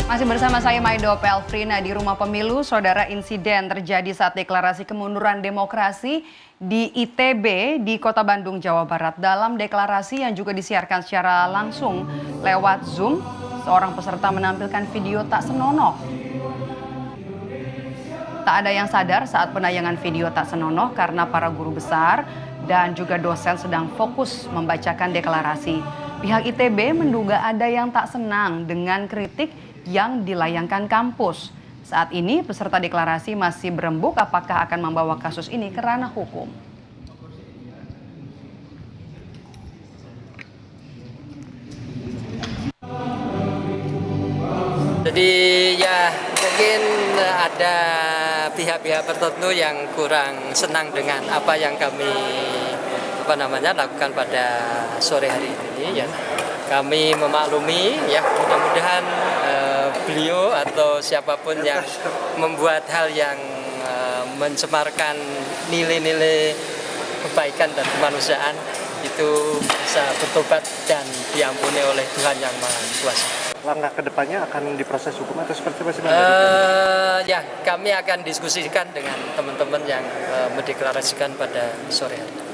Masih bersama saya Maido Pelfrina di Rumah Pemilu. Saudara, insiden terjadi saat deklarasi kemunduran demokrasi di ITB di Kota Bandung, Jawa Barat. Dalam deklarasi yang juga disiarkan secara langsung lewat Zoom, seorang peserta menampilkan video tak senonoh. Tak ada yang sadar saat penayangan video tak senonoh karena para guru besar dan juga dosen sedang fokus membacakan deklarasi. Pihak ITB menduga ada yang tak senang dengan kritik yang dilayangkan kampus. Saat ini peserta deklarasi masih berembuk apakah akan membawa kasus ini ke ranah hukum. Jadi ya mungkin ada pihak-pihak tertentu yang kurang senang dengan apa yang kami lakukan pada sore hari ini ya. Kami memaklumi ya, mudah-mudahan beliau atau siapapun yang membuat hal yang mencemarkan nilai-nilai kebaikan dan kemanusiaan itu bisa bertobat dan diampuni oleh Tuhan Yang Maha Kuasa. Langkah kedepannya akan diproses hukum atau seperti apa? Ya, kami akan diskusikan dengan teman-teman yang mendeklarasikan pada sore hari.